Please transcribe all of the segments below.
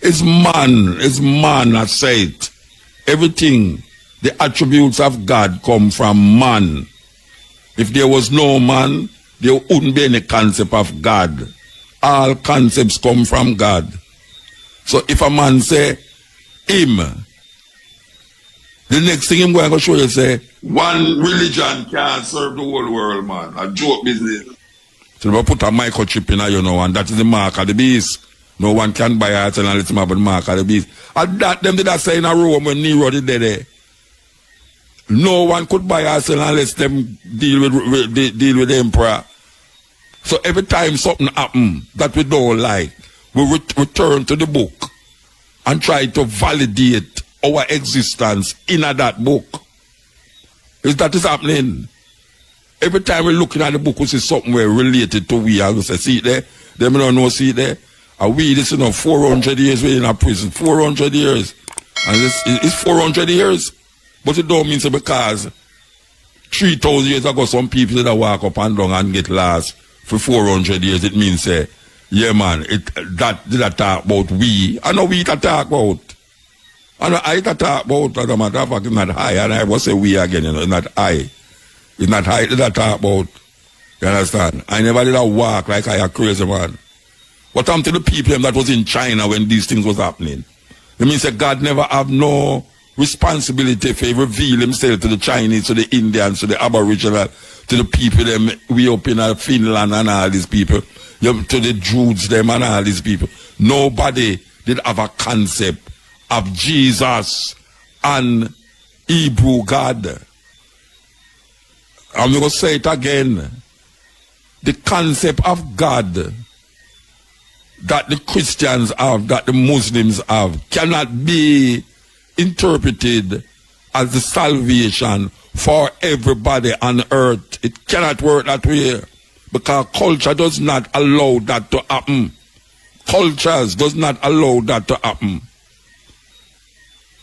It's man that say it. Everything, the attributes of God come from man. If there was no man, there wouldn't be any concept of God. All concepts come from God. So if a man say, him, the next thing I'm going to show you say, one religion can't serve the whole world, man. A joke business. So they put a microchip in, and that is the mark of the beast. No one can buy it and let him have the mark of the beast. And that them did that say in a Rome when Nero did there. No one could buy us unless them deal with the emperor. So every time something happens that we don't like, we return to the book and try to validate our existence in that book. Is that is happening? Every time we're looking at the book, we see something related to we, and we say, see it there? Them don't know, see it there? And we, this 400 years we're in a prison. 400 years. And it's 400 years. But it don't mean so because 3,000 years ago, some people that walk up and down and get lost for 400 years, it means, yeah, man, that did I talk about we. I know we that talk about. I know I that talk about, as a matter of fact, it's not I, and I will say we again, it's not I. It's not I that I talk about. You understand? I never did a walk like I a crazy man. What happened to the people that was in China when these things was happening? It means that God never have no responsibility for reveal himself to the Chinese, to the Indians, to the Aboriginal, to the people them we up in Finland and all these people, to the Druids them and all these people. Nobody did have a concept of Jesus and Hebrew God. I'm going to say it again. The concept of God that the Christians have, that the Muslims have, cannot be interpreted as the salvation for everybody on earth. It cannot work that way because culture does not allow that to happen. Cultures does not allow that to happen.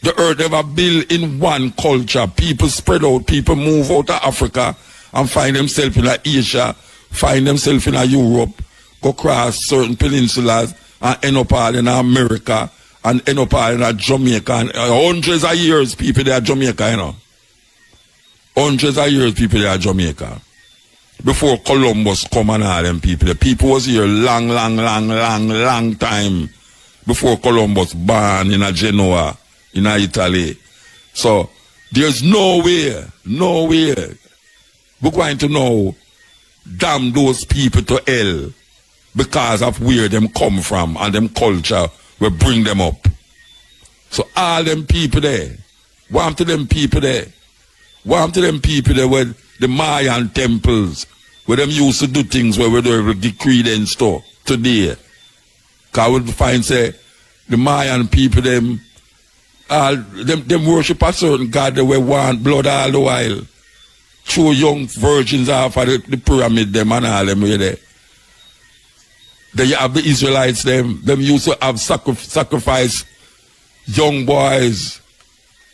The earth never built in one culture. People spread out, people move out of Africa and find themselves in Asia, find themselves in Europe, go across certain peninsulas and end up all in America and end up all in Jamaica. And hundreds of years people there are Jamaica, Hundreds of years people there are Jamaica. Before Columbus come and all them people. The people was here long time before Columbus born in Genoa, in Italy. So there's no way we're going to know damn those people to hell because of where them come from and them culture will bring them up. So all them people there, warm to them people there with the Mayan temples, where them used to do things where they will give credence to today. Because we find say the Mayan people them worship a certain God that we want blood all the while. Throw young virgins off of the pyramid them and all them there. Then you have the Israelites them used to have sacrifice young boys.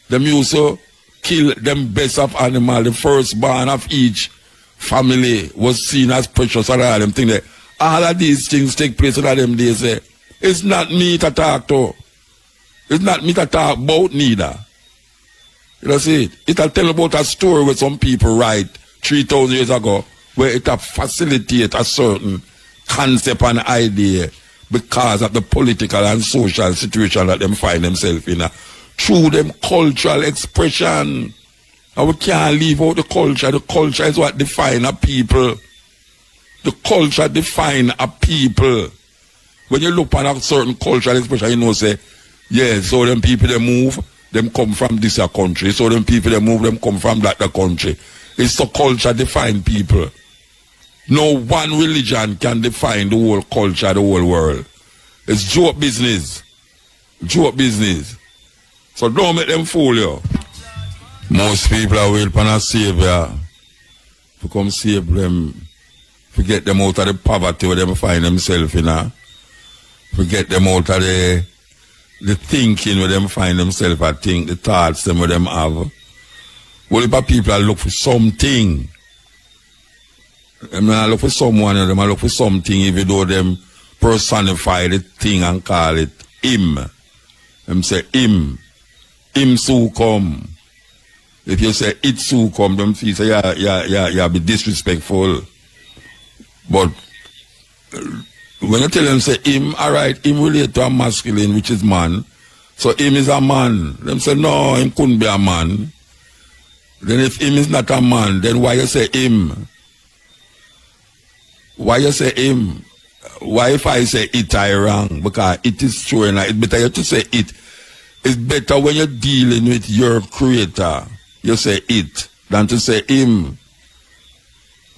Them used to kill them best of animal. The firstborn of each family was seen as precious and all them things there. All of these things take place in them days. It's not me to talk to. It's not me to talk about neither. You see it? It'll tell about a story where some people write 3,000 years ago where it'll facilitate a certain concept and idea because of the political and social situation that them find themselves in. Through them cultural expression. And we can't leave out the culture. The culture is what defines a people. The culture defines a people. When you look at a certain cultural expression, you say, yeah, so them people they move, them come from this country. So them people they move, them come from that country. It's the culture define people. No one religion can define the whole culture, the whole world. It's joke business. Joke business. So don't make them fool you. Most people are waiting for a savior to come save them, to get them out of the poverty where they find themselves in. To get them out of the thinking where them find themselves, I think, the thoughts them where them have. Well, if people are look for something, them not look for someone, them look for something, even though them personify the thing and call it him. Them say him so come. If you say it so come, them feel say yeah be disrespectful. But when you tell them say him, alright, him relate to a masculine, which is man. So him is a man. Them say no, him couldn't be a man. Then if him is not a man, then why you say him? Why you say him? Why if I say it, I wrong? Because it is true and it's better you to say it. It's better when you're dealing with your creator, you say it, than to say him.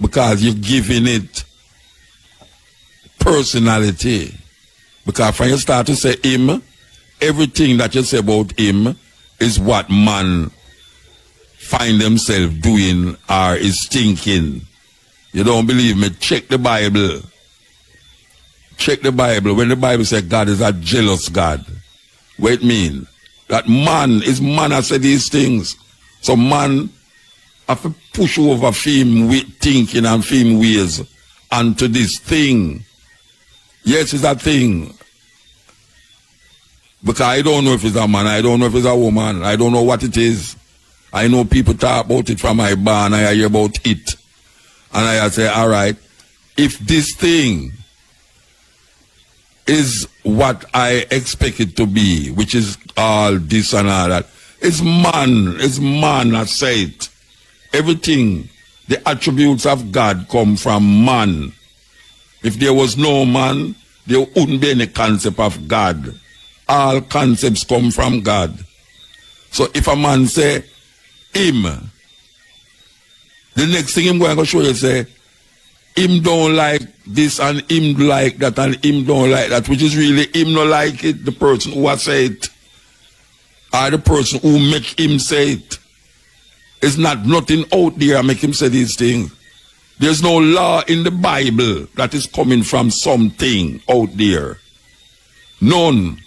Because you're giving it personality. Because when you start to say him, everything that you say about him is what man find themselves doing or is thinking. You don't believe me? Check the Bible. Check the Bible. When the Bible says God is a jealous God, what it mean? That man has said these things. So man have to push over film thinking and film ways onto this thing. Yes, it's a thing. Because I don't know if it's a man, I don't know if it's a woman, I don't know what it is. I know people talk about it from my barn, I hear about it. And I say, all right, if this thing is what I expect it to be, which is all this and all that, it's man that say it. Everything, the attributes of God come from man. If there was no man, there wouldn't be any concept of God. All concepts come from God. So if a man say, him, the next thing I'm going to show you say, him don't like this and him like that and him don't like that, which is really him not like it, the person who has said it, or the person who make him say it. It's not nothing out there make him say these things. There's no law in the Bible that is coming from something out there. None.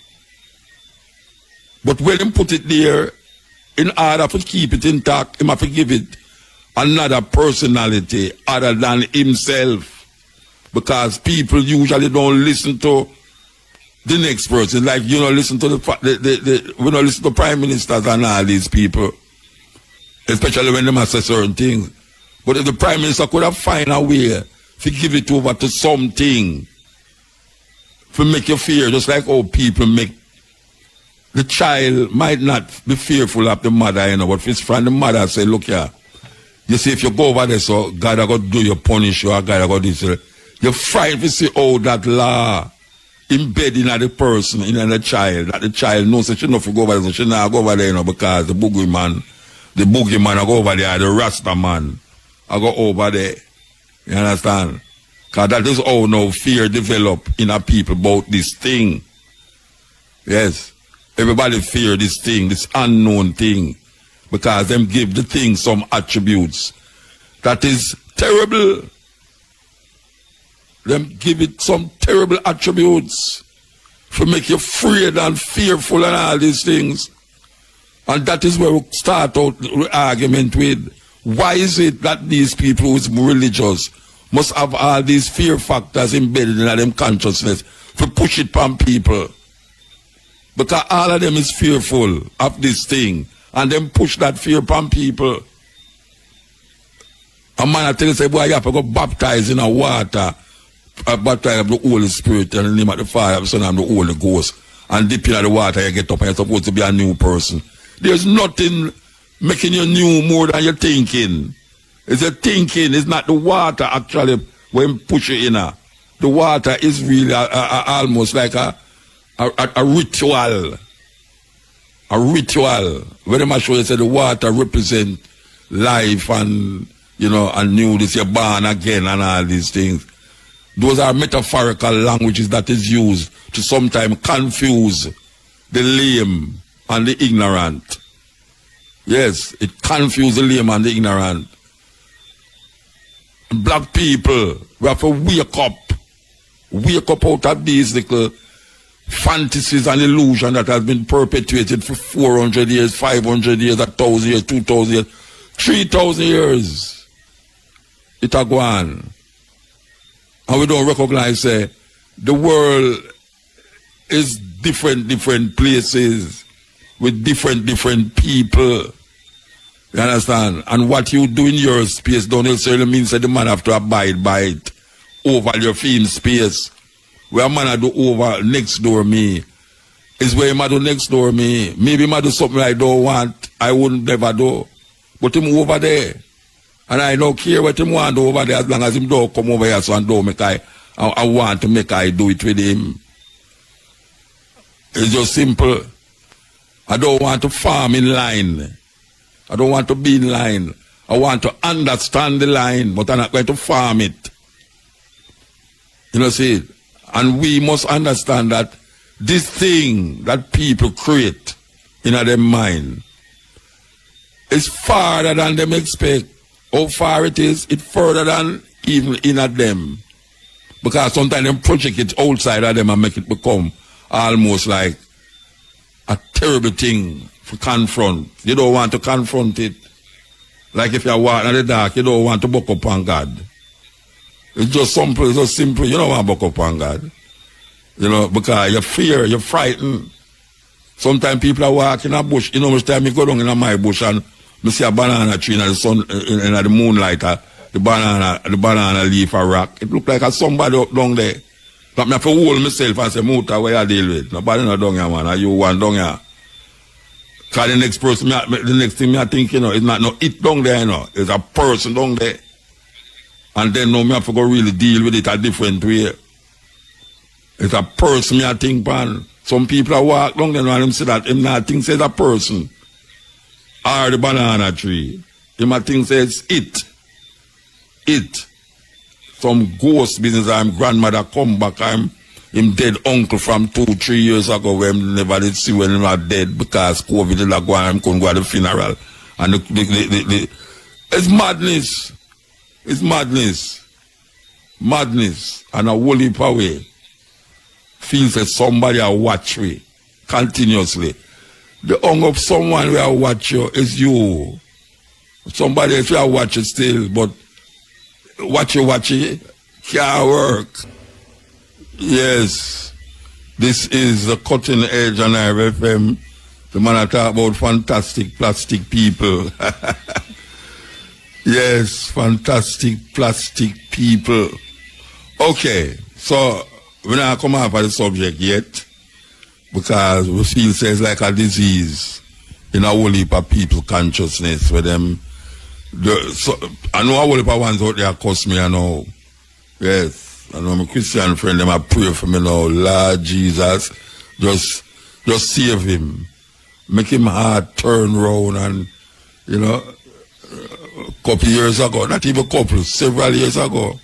But when him put it there, in order to keep it intact, him have to give it another personality other than himself. Because people usually don't listen to the next person. Like, you know, listen to we don't listen to prime ministers and all these people. Especially when they say certain things. But if the prime minister could have find a way to give it over to something to make you fear, just like how people make. The child might not be fearful of the mother, you know, but if it's from the mother, say, look here, you see, if you go over there, so God are going to do you, punish you, or God are going to do this. You're frightened to see how that law embedded in the person, in the child, that the child knows that she not go over there, so she not go over there, you know, because the boogeyman I go over there, the Rasta man, I go over there. You understand? Because that is how now fear develop in a people about this thing. Yes. Everybody fear this thing, this unknown thing, because them give the thing some attributes that is terrible. Them give it some terrible attributes to make you afraid and fearful and all these things. And that is where we start out the argument with, why is it that these people who is religious must have all these fear factors embedded in them consciousness to push it upon people? Because all of them is fearful of this thing. And them push that fear upon people. A man I tell you, say, boy, you have to go baptize in a water. Baptize of the Holy Spirit and the name of the Father, the Son, and the Holy Ghost. And dip in the water, you get up and you're supposed to be a new person. There's nothing making you new more than you're thinking. It's a thinking, it's not the water actually when push you in. The water is really almost like a ritual. A ritual. When I show you say the water represent life and, you know, and newness, you're born again and all these things. Those are metaphorical languages that is used to sometimes confuse the lame and the ignorant. Yes, it confuses the lame and the ignorant. Black people, we have to wake up out of these little fantasies and illusions that has been perpetuated for 400 years, 500 years, 1,000 years, 2,000 years, 3,000 years. It a go on. And we don't recognize the world is different places. with different people. You understand? And what you do in your space don't necessarily mean that the man have to abide by it over your film space. Where a man do over next door me is where him do next door me. Maybe him do something I don't want, I wouldn't never do. But him over there. And I don't care what him want to do over there as long as him don't come over here so and don't make I want to make I do it with him. It's just simple. I don't want to farm in line. I don't want to be in line. I want to understand the line, but I'm not going to farm it. You know, see? And we must understand that this thing that people create in their mind is farther than them expect. How far it is, it's further than even in at them. Because sometimes them project it outside of them and make it become almost like a terrible thing to confront. You don't want to confront it. Like if you're walking in the dark, you don't want to buck up on God. It's just simple, it's just simple. You don't want to buck up on God. You know, because you fear, you're frightened. Sometimes people are walking in a bush. You know, much time you go down in my bush and you see a banana tree in the sun, in the moonlight, the banana leaf a rock. It look like a somebody up down there. But I have to hold myself and say, Muta, where you deal with? Nobody not down here, man. Are you one down here? Because the next person, the next thing I think, you know, it's not no it down there, you know. It's a person down there. And then now I have to go really deal with it a different way. It's a person I think, man. Some people are walk down there and them say that him not think it's a person. Or the banana tree. Him I think says it. It. Some ghost business. I'm grandmother come back. I'm him dead uncle from 2-3 years ago when never did see when him are dead because COVID did not go and couldn't go to the funeral. And it's madness. It's madness. Madness. And a whole heap away. Feels that somebody will watch me continuously. The hunger of someone will watch you is you. Somebody else will watch you still, but watch it can't work. Yes. This is the cutting edge on RFM. The man I talk about fantastic plastic people. Yes, fantastic plastic people. Okay, so we're not come off of the subject yet because we feel it's like a disease in a whole heap of people consciousness where them. I know a whole heap of ones out there cuss me, I know. Yes, I know my Christian friend, them I pray for me now. Lord Jesus, just save him. Make him heart turn round and, you know, a couple years ago, not even a couple, several years ago,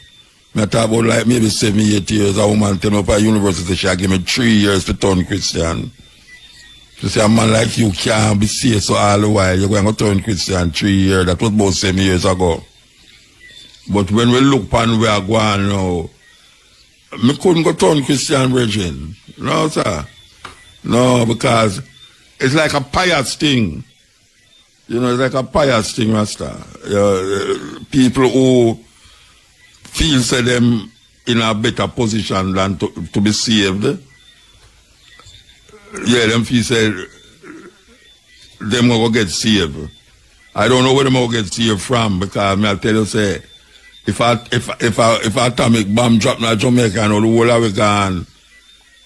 I talk about like maybe 7-8 years, a woman tell me up at university, she give me 3 years to turn Christian. She say, a man like you can't be saved so all the while, you're going to turn Christian 3 years, that was about 7 years ago. But when we look upon where I go on now, I couldn't go turn Christian virgin. No, sir. No, because it's like a pious thing. You know, it's like a pious thing, Master. People who feel say them in a better position than to be saved. Yeah, them feel say them will get saved. I don't know where them will get saved from because I'll tell you, say, if atomic bomb drop in Jamaica and all the whole of it gone,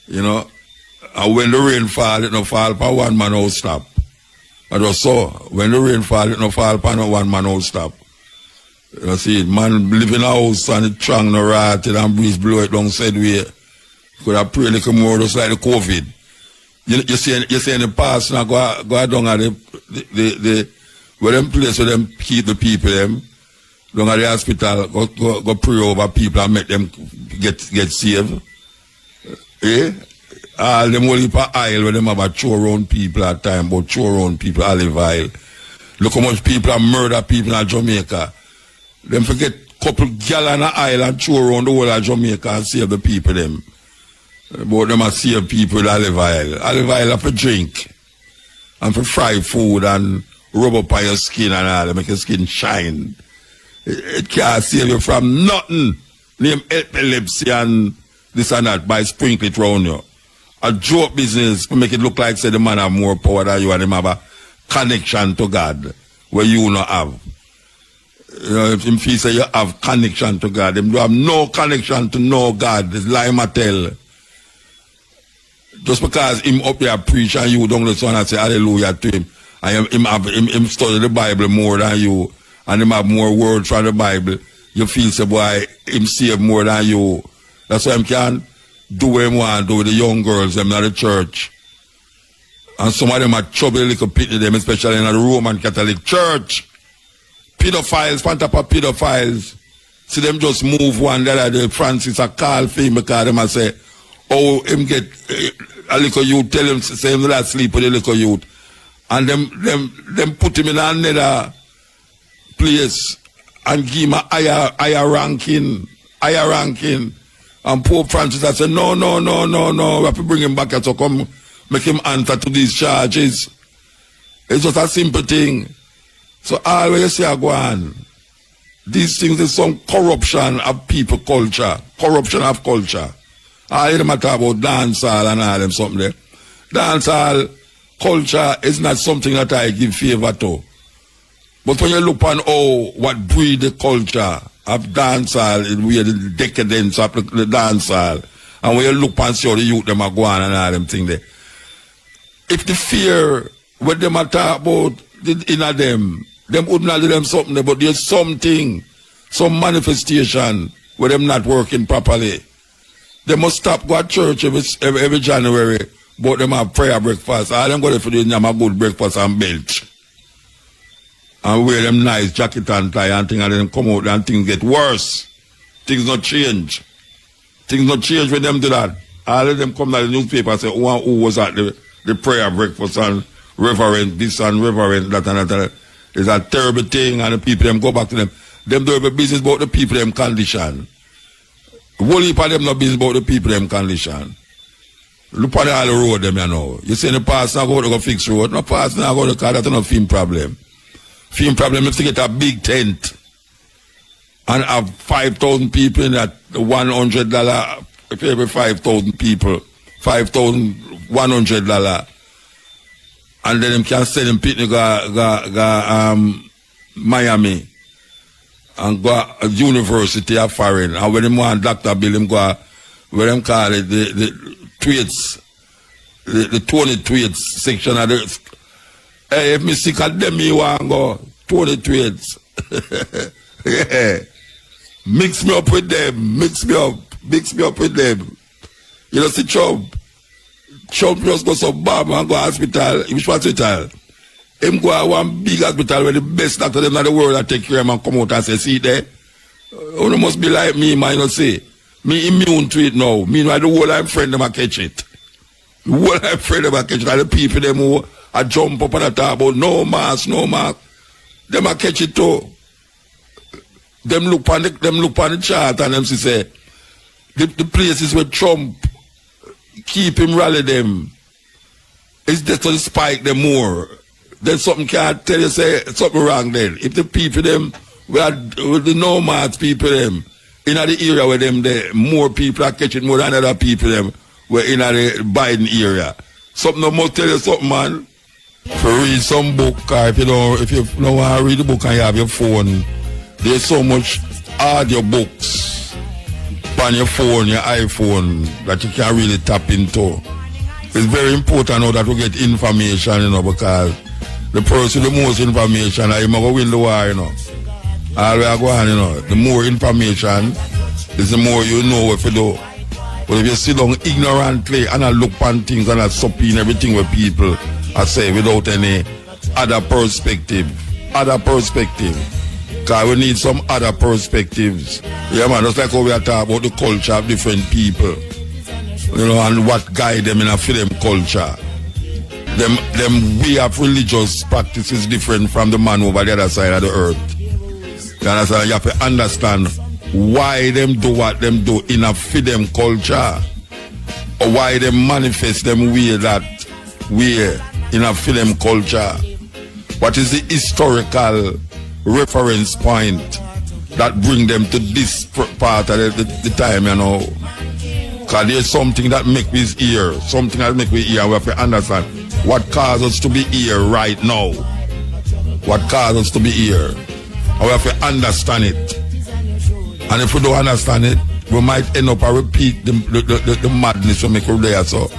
you know, and when the rain fall, it no fall for one man won't stop. That was so. When the rain fall, it no fall for no one man won't stop. You see, man live in a house and it strong no rotted and breeze blow it down said way. Could have pray like more just like the COVID. You see in the past now go down at the where them place where them keep the people them down at the hospital go pray over people and make them get saved. Eh? All them whole heap of oil where them have a throw around people at time, but throw around people olive oil. Look how much people have murdered people in Jamaica. Them forget couple gallon of oil and throw around the whole of Jamaica and save the people them. But them are save people with olive oil. Olive oil are for drink. And for fry food and rub up on your skin and all, make your skin shine. It can't save you from nothing. Name epilepsy and this and that by sprinkle it round you. a joke business to make it look like say the man have more power than you and him have a connection to God where you not have. You know, if him feel say you have connection to God, them do have no connection to no God. It's lie tell. Just because him up there preach and you don't listen and say hallelujah to him, and him study the Bible more than you, and him have more words from the Bible, you feel say boy him save more than you. That's why him can do what him want to do with the young girls them in the church. And some of them are trouble little pity them, especially in the Roman Catholic Church. Pedophiles, on top of pedophiles. See them just move one that the Francis a call for him because them a say, oh, him get a little youth, tell him say him not sleep with a little youth. And them put him in another place and give him a higher ranking. And Pope Francis I said, no, we have to bring him back here to come make him answer to these charges. It's just a simple thing. So all what you say I go on, these things is some corruption of people culture. Corruption of culture. All them talk about dancehall and all them something there. Dancehall culture is not something that I give favor to. But when you look on what breed the culture of dancehall, where the decadence of the dancehall, and when you look and see how the youth them are going and all them things there. If the fear what them are talk about in them wouldn't do them something there, but there's something, some manifestation where them not working properly. They must stop go to church every January, but them have prayer breakfast. All them go there for them a good breakfast and belch. And wear them nice jacket and tie and thing, and then come out and things get worse. Things not change. Things not change when them do that. All of them come to the newspaper and say, who was at the prayer breakfast and reverend this and reverend that and that. It's a terrible thing, and the people them go back to them. Them do have a business about the people them condition. Whole heap of them no business about the people them condition. Look at all the road them you know. You say the pastor now go fix road. No pastor now go to car, that's no film problem. Film problem is to get a big tent and have 5,000 people in that $100 for every 5,000 people. $5,100. And then them can send them picnic go Miami and go university of foreign. And when them want Dr. Bill, them go where them call it the tweets, the 20 tweets section of the hey, if me sick of them, me want go 20 tweets. Yeah. Mix me up with them. Mix me up with them. You know, see Trump just go so bad and go to hospital. Which hospital? Him go to one big hospital where the best doctor in the world that take care of him and come out and say, see there, you must be like me, man, you say. Me immune to it now. Meanwhile, the whole I'm friend them a catch it. The whole I'm friend them a catch it. And the people them who a jump up and talk about no mask. Them a catch it too. Them look on the chart and them say the places where Trump keep him rally them is just to spike them more. Then something can't tell you say something wrong then. If the people them with the no mask people them in the area where them there more people are catching more than other people them were in the Biden area. Something must tell you something, man. If you read some book, or if you don't want to read the book and you have your phone, there's so much audio books on your phone, your iPhone, that you can really tap into. It's very important now that we get information, you know, because the person with the most information, I'm going to win the war, you know. All we are going, you know, the more information is the more you know what to do. But if you sit down ignorantly and I look on things and I sup in everything with people, I say without any other perspective. Because we need some other perspectives. Yeah, man, just like how we are talking about the culture of different people. You know, and what guide them in a film culture. Them way of religious practice is different from the man over the other side of the earth. You understand? You have to understand why them do what them do in a film culture. Or why them manifest them way in a film culture. What is the historical reference point that bring them to this part of the time, you know? Because there's something that make us here. Something that make we here. We have to understand what causes us to be here right now. What causes us to be here. And we have to understand it. And if we don't understand it, we might end up and repeat the madness we make over there. So,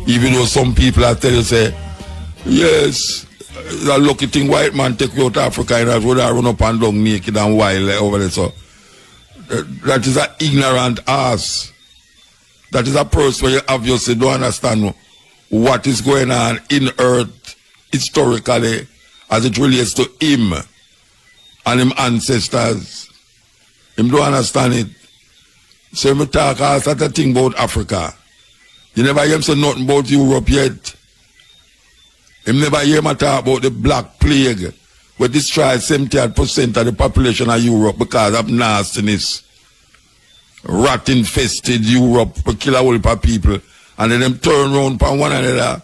even though some people are tell you, say, yes, the lucky thing white man take you out of Africa and that's where they run up and down naked and wild over there. So, that is an ignorant ass. That is a person where you obviously don't understand what is going on in earth historically as it relates to him and him ancestors. Him don't understand it. So me talk all sort of thing about Africa. You never hear him say nothing about Europe yet. Him never hear him talk about the Black Plague, which destroyed 78% of the population of Europe because of nastiness. Rat-infested Europe to kill a whole heap of people. And then them turn around upon one another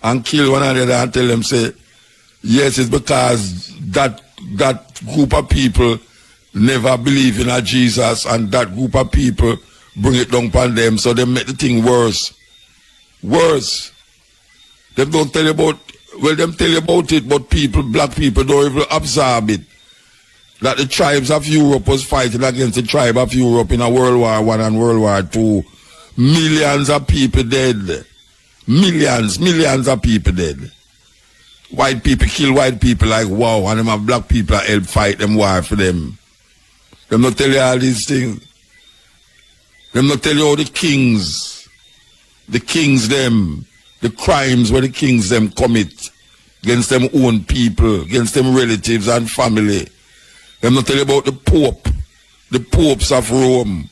and kill one another and tell them, say, yes, it's because that group of people never believe in a Jesus and that group of people bring it down upon them, so they make the thing worse. Worse. Them don't tell you about, well, them tell you about it, but people, black people don't even absorb it. That the tribes of Europe was fighting against the tribe of Europe in a World War I and World War II. Millions of people dead. Millions of people dead. White people kill white people like wow, and them have black people help fight them war for them. Them not tell you all these things. Them not tell you all the kings them, the crimes where the kings them commit against them own people, against them relatives and family. Them not tell you about the Pope, the popes of Rome,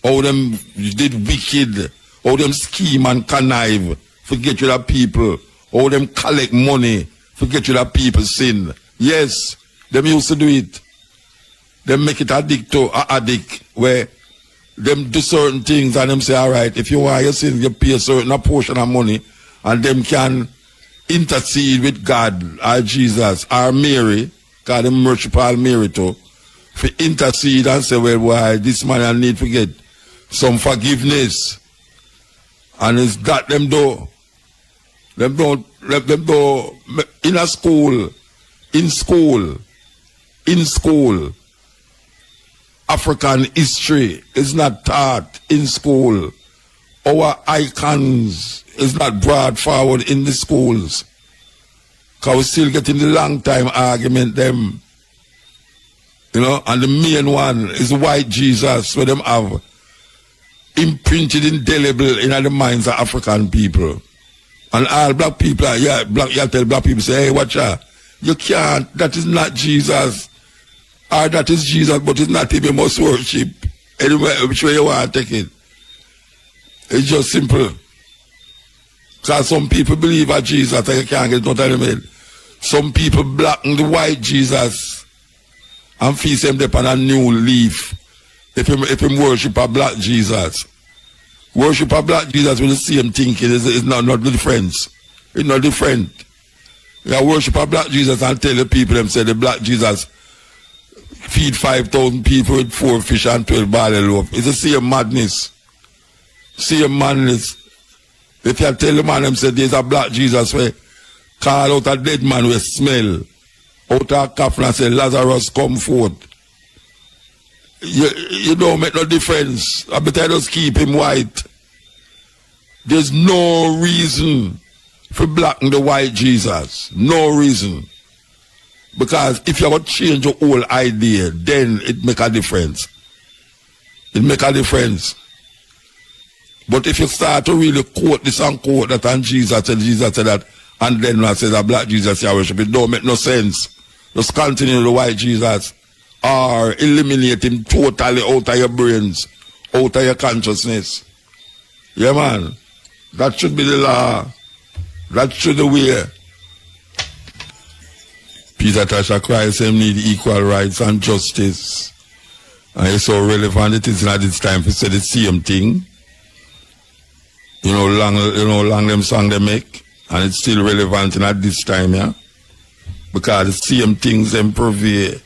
how them did wicked, how them scheme and connive, forget you that people, how them collect money, forget you that people sin. Yes, them used to do it. Them make it addict where them do certain things and them say, all right, if you want your sin, you pay a certain portion of money and them can intercede with God or Jesus or Mary, because them worship all Mary too, for intercede and say, well, why this man I need to get some forgiveness. And it's that them do. Them do in a school, in school, African history is not taught in school. Our icons is not brought forward in the schools. Because we're still getting the long time argument them. You know, and the main one is white Jesus, where them have imprinted indelible in the minds of African people. And all black people, you tell black people, say, hey, watch out. You can't, that is not Jesus. Or that is Jesus, but it's not him, you must worship. Anyway, which way you want to take it. It's just simple. Because some people believe at Jesus and you can't get nothing out of it. Some people blacken the white Jesus and feast him upon a new leaf. If him worship a black Jesus. Worship a black Jesus with the same thinking. It's not different. It's not different. You worship a black Jesus and tell the people them say the black Jesus feed 5,000 people with 4 fish and 12 barley loaf. It's the same madness. Same madness. If you tell the man them say there's a black Jesus where call out a dead man with smell, out a coffin and say Lazarus come forth. You don't make no difference. I better just keep him white. There's no reason for blacking the white Jesus. No reason. Because if you have to change your whole idea, then it make a difference. It make a difference. But if you start to really quote this and quote that and Jesus said that, and then I say that black Jesus you worship, it don't make no sense. Just continue the white Jesus or eliminate him totally out of your brains, out of your consciousness. Yeah, man. That should be the law. That should be the way. Peter Tasha Christ him need equal rights and justice. And it's so relevant it is at this time to say the same thing. You know, long them song they make, and it's still relevant at this time, yeah. Because the same things them prevail.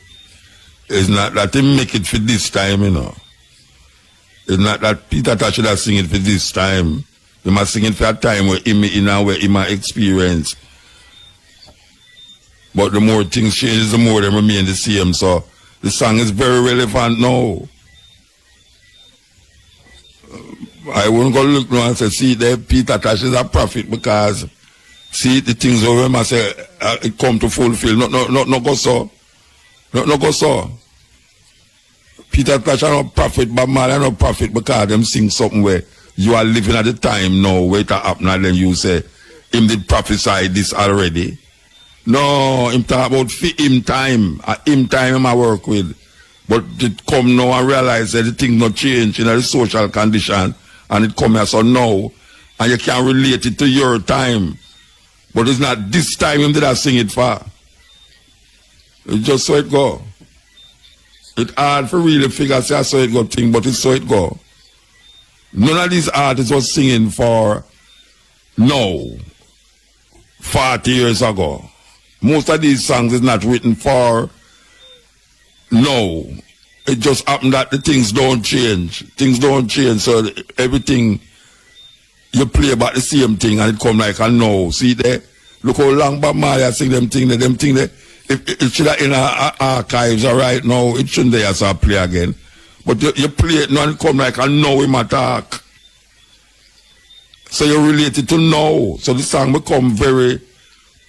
It's not that they make it for this time, you know. It's not that Peter Tosh should have sing it for this time. He must sing it for a time where him in and where he might experience. But the more things change, the more they remain the same. So the song is very relevant now. I wouldn't go look now and say, see, there Peter Tosh is a prophet because, see, the things over him, I say, it come to fulfill. No go so. No go so. Peter Tosh are not prophet, but man are not prophet because them sing something where you are living at the time now, where it happen, and then you say, him did prophesy this already. No, him talk about him time. Him time him I work with. But it come now and realize that the thing not change in the social condition, and it come here so now, and you can relate it to your time. But it's not this time him did I sing it for. It's just so it go. It's hard for really figure say so it go thing, but it's so it go. None of these artists was singing for now, 40 years ago. Most of these songs is not written for now. It just happened that the things don't change. Things don't change, so everything you play about the same thing and it come like a now. See there? Look how long Bob Marley sing them thing there. If it should have in our archives right now, it shouldn't there so play again. But you play it now and it come like a now him attack. So you relate it to now. So the song become very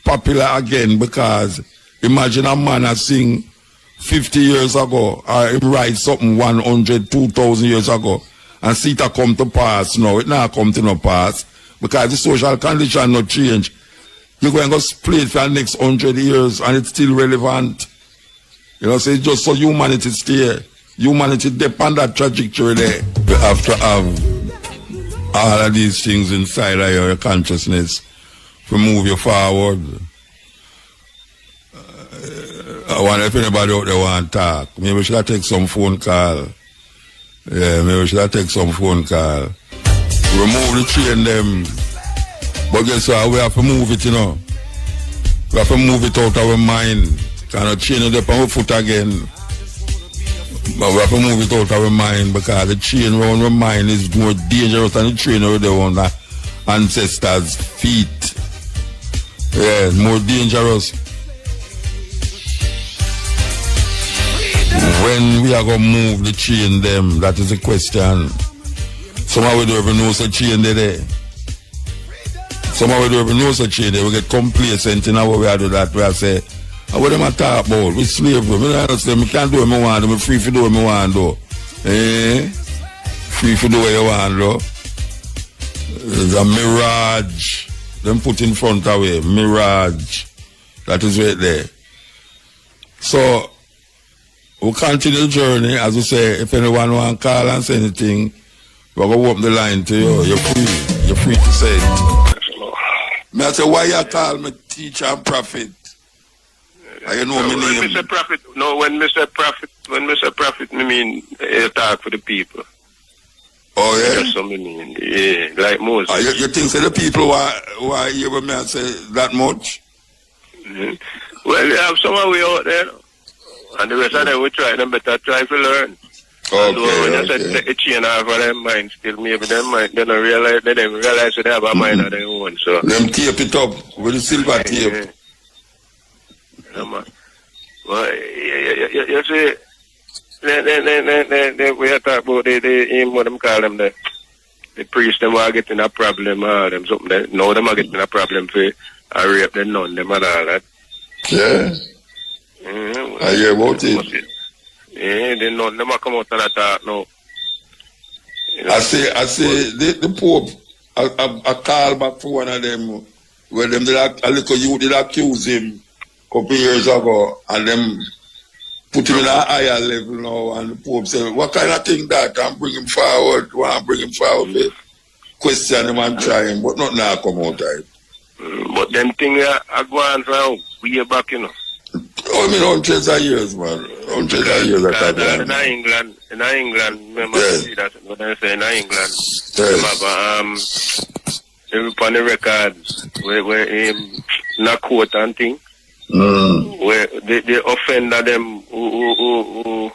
popular again because imagine a man that sing 50 years ago or him write something 100, 2,000 years ago and see it come to pass now. It now come to no pass because the social condition not change. You're going to play it for the next 100 years and it's still relevant. You know, so it's just so humanity stay. Humanity depend on that trajectory there. You have to have all of these things inside of your consciousness to move you forward. I wonder if anybody out there want to talk. Maybe we should take some phone call. Yeah, maybe we should take some phone call. Remove the chain them. But guess what? We have to move it, you know. We have to move it out of our mind. Cannot chain it up on our foot again. But we have to move it out of our mind because the chain around our mind is more dangerous than the chain around the ancestors' feet. Yeah, more dangerous. When we are going to move the chain them, that is the question. Somehow we don't even know the chain there. Somehow we don't even know the chain there. We get complacent in how we are do that. We are say, what am I talk about? We slave. We can't do what I want. I'm free to do what I want to do. Free to do what you want to do. It's a mirage. Them put in front of it. Mirage. That is right there. So, we'll continue the journey. As we say, if anyone want to call and say anything, we're going to open the line to you. You're free. You're free to say it. May I say, why you call me teacher and prophet? You know my name. Mr. Prophet, no, when Mr. Prophet, me mean, you talk for the people. Oh, yeah? That's what I mean. Yeah, like Moses. You think so the people why you with me and say that much? Mm-hmm. Well, you have some of we out there. And the rest of them, we better try to learn. Okay, and when you said take the chain off of their mind, still maybe them mind, they don't realize that they have a mind of their own. So them tape it up with the silver tape. Yeah, man. Well, you see, we are talking about what them call them, the priests, them are getting a problem, them something that, now them are getting a problem for rape the nun, them and all that. Yeah. Mm-hmm. I hear about it. Yeah, they know them come out and attack now. You know? I say the Pope I call back for one of them where them a little youth did accuse him a couple years ago and them put him in a higher level now and the Pope said, what kind of thing that? And bring him forward, want to bring him forward, question him and try him, but nothing now come out of it. But them things are going from way back, you know. I mean, hundreds of years, man. Hundreds of years at that time. In England, remember yes. See that what I say in England. Yes. Remember, on the record where not quote and thing, where they offend them who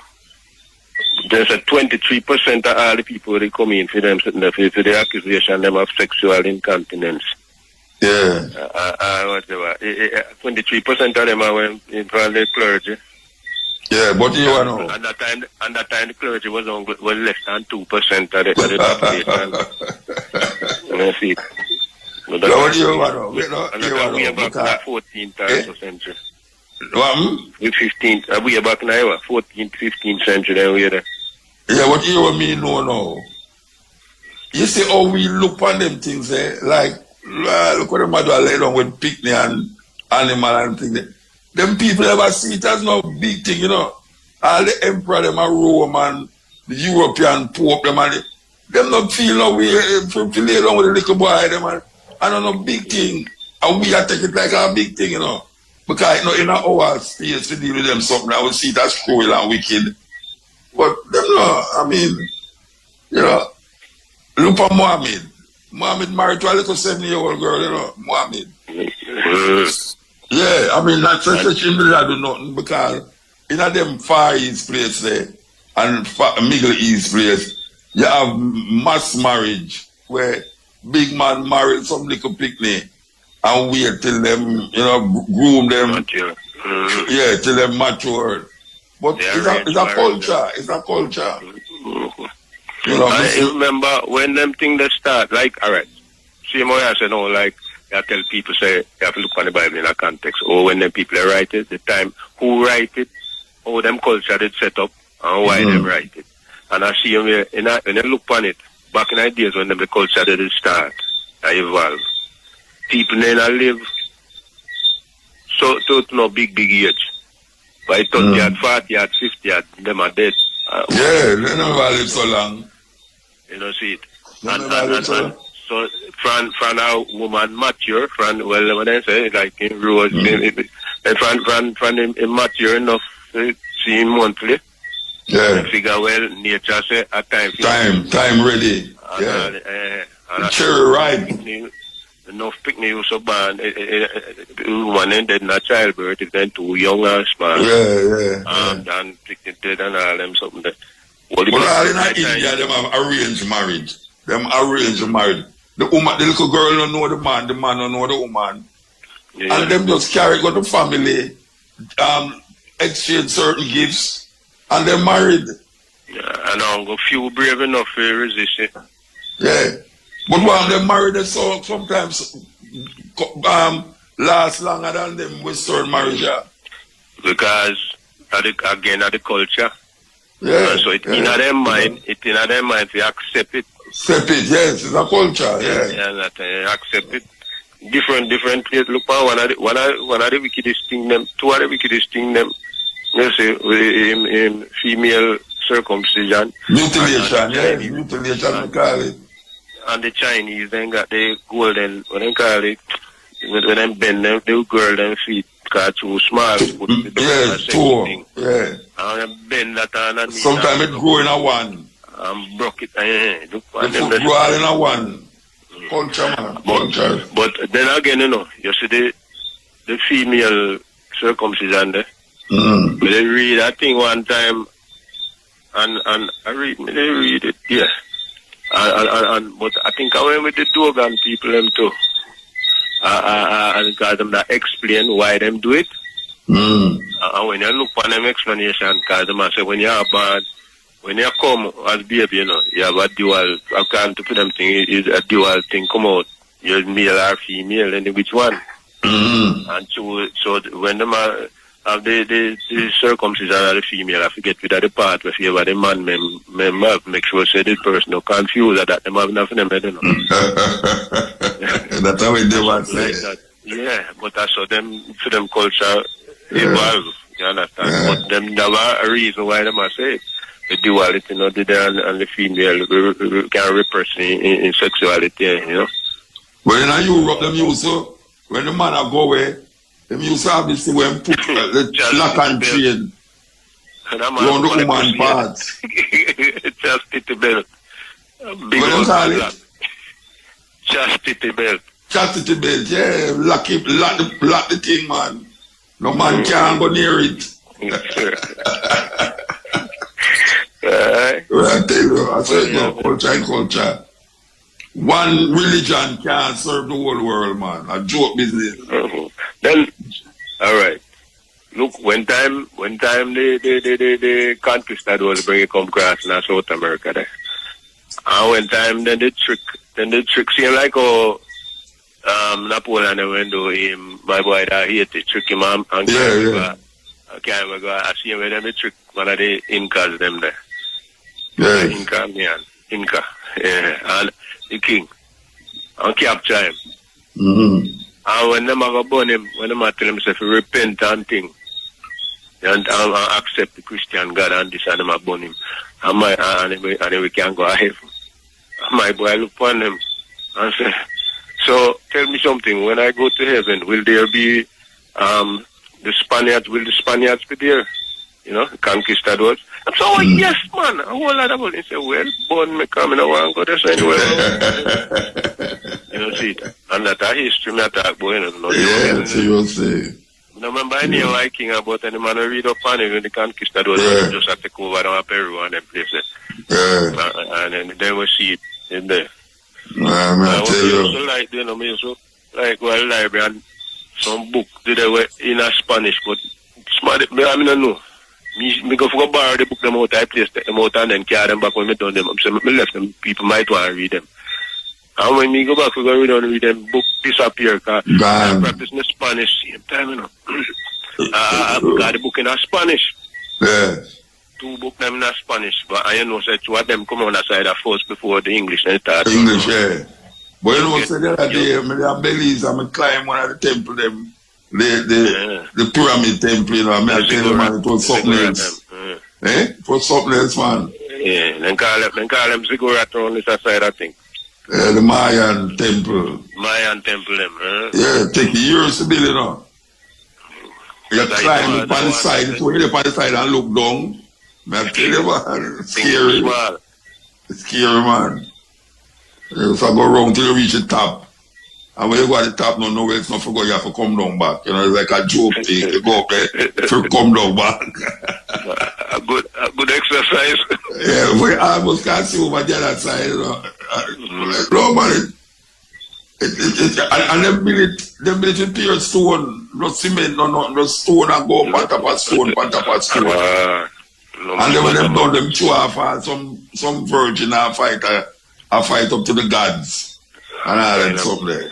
There's a 23% of all the people they come in for them for the accusation them of sexual incontinence. Yeah. Whatever. 23% of them are in front of the clergy. Yeah, but you know. And that time the clergy was less than 2% of the population. You see. What do you want? We are back in the 14th century. What? We are back now, 14th, 15th century. Then we are there. Yeah, what you and me know now? You see how we look on them things, like, look what the mother lay down with picnic and animal and things. Them people ever see it as no big thing, you know. All the emperor, them are Rome and the European Pope, them not feel no way to lay down with the little boy, them and no big thing. And we are take it like a big thing, you know. Because you know, in our space to deal with them something, I will see it as cruel and wicked. But them no, I mean, you know, look at Muhammad. Muhammad married to a little 7-year-old girl, you know, Muhammad. Yeah, I mean, that's such a I do nothing because in a them Far East place there and Middle East place, you have mass marriage where big man married some little picnic and wait till them, you know, groom them. Yeah, till them mature. But it's a culture. It's a culture. You know, I remember when them things that start, like, alright, see what I say now, like, I tell people, say, you have to look on the Bible in a context, or when them people write it, the time, who write it, or them culture did set up, and why them write it. And I see them here, when you look on it, back in the days when them the culture did start, and evolve, people then live so no big age. By 30 at 40 at 50 at them are dead. Yeah, they never live so long. You know, see it. And so from a woman mature, well, when I say, like in Rose, from immature enough to see him monthly. Yeah. Figure, well, nature say a time. Time ready. Yeah. Cherry ripe. Enough picnic so bad. Woman ended in a childbirth, if then too young and small. Yeah. And picnic dead and all them something that. But all in India, them have arranged marriage. The woman, the little girl don't know the man don't know the woman. Yeah. And them just carry go to family, exchange certain gifts, and they're married. Yeah, and I'm a few brave enough to resist it. Yeah. But when they're married, they sometimes last longer than them Western marriage. Yeah. Because, again, of the culture. Yeah. So it's in their mind, to accept it. Accept it, yes, it's a culture, yeah. Yeah, accept it. Different places. Look, one of the wickedest thing them, two of the wickedest thing them, you see, with female circumcision. Mutilation, mutilation, we call it. And the Chinese then got the golden, what they call it, when they bend them, they girl them feet, because too small. Yes, two, yeah. And bend that and sometimes it grow in a one. Broke it. The foot grow all in a one. Culture, man. Culture. But then again, you know, you see the female circumcision there. But they read that thing one time, and I read it, yeah. But I think I went with the Dogon people them too. And got them that explain why them do it. And when you look on them explanation, because them say when you are bad, when you come as baby, you know, you have a dual, according to them thing, is a dual thing come out. You're male or female, and which one? And so when them have the circumcision of the female, I forget with the part where favor the man, make sure say the person no confused that them have nothing in them, you know. That's how it do say. Yeah, but I saw them for them culture evolve, you understand? Yeah. But them there were a reason why them are say the duality, you know, and the female can repress in sexuality, you know. But in Europe, them used to, when the man go away, them used to have this thing when put the lock and chain around the woman parts. Chastity belt. What do you call it? Chastity belt. Chastity belt, yeah. Lock the thing, man. No man can go near it. Alright. I tell you, I said no, culture and culture. One religion can't serve the whole world, man. A joke business. Then, alright. Look, when time the conquistadors bring it come across in South America there. And when time then the trick seem like Napoleon went to him, my boy that he had to trick him and I see him with them the trick one of the Incas them there. Yeah. Inca. Yeah. And the king. And capture him. And when them have burn him, when them tell him to repent and thing. And accept the Christian God and this and them have burn him. And we can go ahead. My boy look upon them and say, so tell me something, when I go to heaven, will there be the Spaniards be there? You know, the conquistadors. I'm so yes man, a whole lot of them. He said, well, born me coming, I want to go there anywhere. You know, see, and that a history me talk about, you know. Yeah, so you'll see. I remember any Viking about any man who read up on it when the conquistadors just have to take over down Peru and them places. Yeah. And then we see it in there. I tell you. Also like, you know, me also like well library and some book they were in a Spanish, but smart. I mean, I know. Me go for borrow the book them out, I place them out and then carry them back when me done them. So me left them. People might want to read them. And when me go back, we go read them, book disappear. Cause I practice in Spanish same time, you know. I got the book in Spanish. Yeah. 2 books them in Spanish, but I know say 2 of them come on the side of first before the English and start. English, yeah. But you know, say the other day, I Belize, I climb one of the temple them. The pyramid temple, you know, I tell you, man, it was something else. It was something else, man. Yeah, then call them ziggurat on this side, I think. The Mayan temple. Them, Yeah, take years to build, you know. You climb up on the side, so you up on the side and look down. I tell you, man, it's scary. It's scary, man. You so go around till you reach the top. And when you go at the top, no it's not for go, you have to come down back. You know, it's like a joke thing. You go up there, to come down back. a good exercise. Yeah, we almost can't see over the other side, you know. No, man. And them build it pure stone, no cement, no stone, and go up on top of stone, on top of stone. And then when them done, them chew off some virgin and fight up to the gods. And all that stuff there.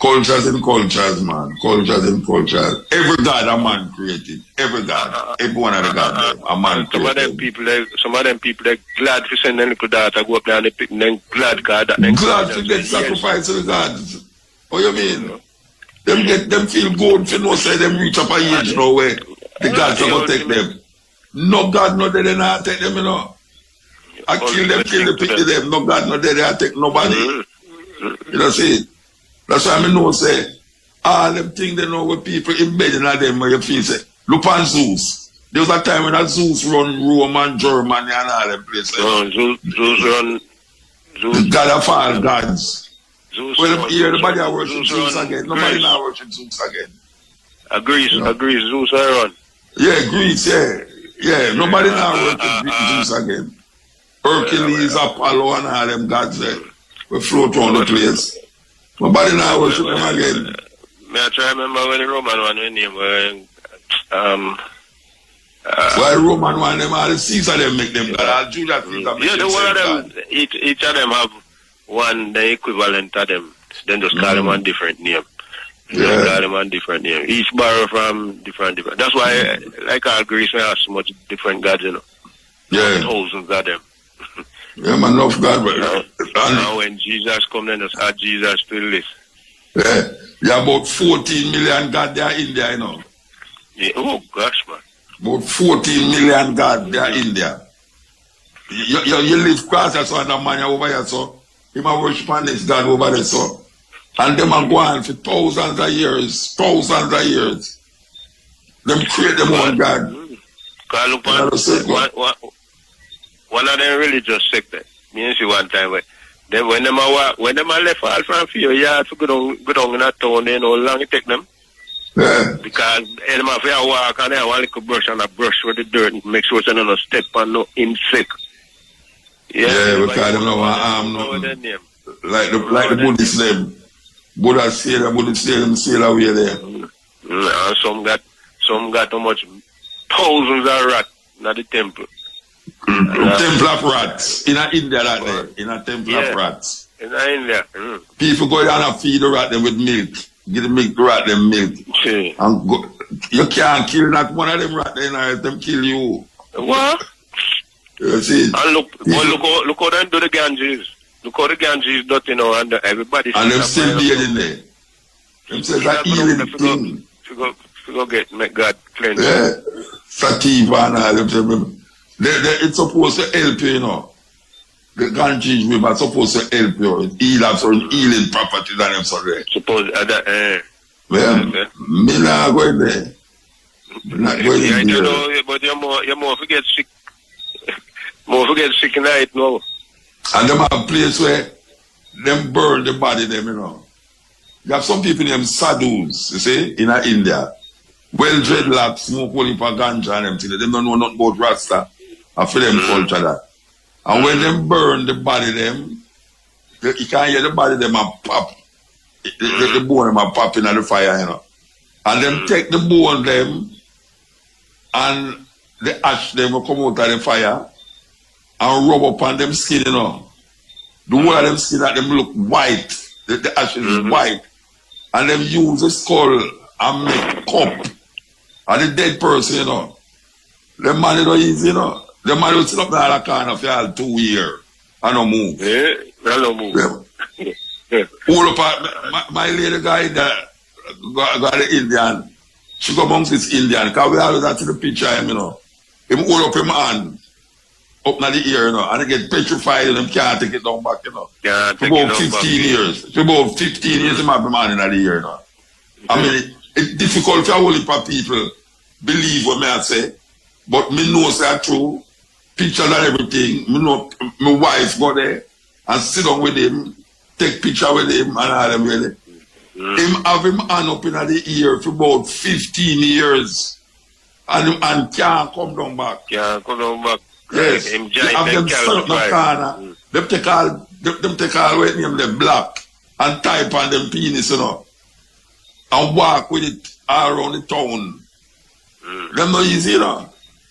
Cultures and cultures, man. Cultures and cultures. Every god a man created. Every god. Every one of the gods a man created. Some of them people, they glad to send their little daughter go up there and they pick them glad God. Glad to get sacrificed to the gods. What you mean? Them feel good if you know say them reach up a age now where the gods are going to take them. No God no they not take them, you know. I kill them, pick them. No God no they take nobody. You know see? That's why I know say all them things they know with people embedded in them where you feel say, look on Zeus. There was a time when that Zeus run Rome and Germany and all them places. Zeus run the God of all gods. Zeus well here everybody are worship Zeus again. Nobody now worship Zeus again. Greece, Zeus run. Yeah, Greece, yeah. Nobody now worship Zeus again. Hercules, Apollo and all them gods there. We float around the place. Nobody now worship them again. I try to remember when the Roman one when they were why Roman one them all the Caesar them make them God. All Julius Caesar make them one of them each of them have one the equivalent of them. Then just call them one different name. Just call them one different name. Each borrow from different. That's why like all Greece we have so much different gods, you know. Yeah. Thousands of them. Yeah, man, enough God, but now when Jesus come, then just add Jesus to the list. Yeah, there are about 14 million God there in there, you know. Yeah. Oh gosh, man. About 14 million God there in there. You live past that so and a man over here, so him a worship on this God over there, so. And them are going for thousands of years. Them create them one God. One of them religious sect. Me see one time when them are left all from fear, you have to go down in a town, you know how long it take them. Yeah. Because them have to walk and they have one little brush and a brush with the dirt and make sure they don't step on no insect. Yeah, because them no arm nothing. Like the Buddhist them. Buddha say them sail away there. And some got how much thousands of rats at the temple. Temple of rats. In India that there. In a temple of rats. In India. People go down and feed the rat them with milk. Give the milk to rat them milk. And go, you can't kill not one of them rat there, let them kill you. What? You see? And look how they do the Ganges. Look how the Ganges dirty now and everybody. And them still bathing there. Them says a healing thing. Make God cleanse. Yeah. Sativa and all them. It's supposed to help you, you know. The Ganges River is supposed to help you. It heals certain healing properties and them so there. Suppose that, me not going there. Not going there. You know, but you more forget sick. More forget sick in night now. And them have a place where them burn the body them, you know. You have some people named sadhus, you see, in India. Well dreadlocks, smoke only for ganja and them things. They don't know nothing about Rasta. I feel them culture that. And when them burn the body them, you can hear the body them a pop. The bone them a pop in the fire, you know. And them take the bone them and the ash them will come out of the fire and rub up on them skin, you know. The whole of them skin that them look white. The ash is white. And them use the skull and make cup. And the dead person, you know. The man is not easy, you know. The man will sit up there in the corner for all 2 years and no move. Yeah, no move. All up my lady guy that got the Indian. She go amongst this Indian. Because we always have to the picture him, you know. Him hold up him hand. Up in the ear, you know, and they get petrified and them can't take it down back, you know. For about 15 years. For about 15 years, they have the man in the ear, you know. I mean, it's difficult for a whole heap of people believe what I say, but me know it's true. Pictures and everything. Me know my wife go there and sit down with him, take picture with him and all them really. Him have him hand up in the ear for about 15 years and can't come down back. Can't come down back. Yes, they have them set up the corner. Them take all with name them black and type on them penis, you know, and walk with it all around the town. Them not easy, you know.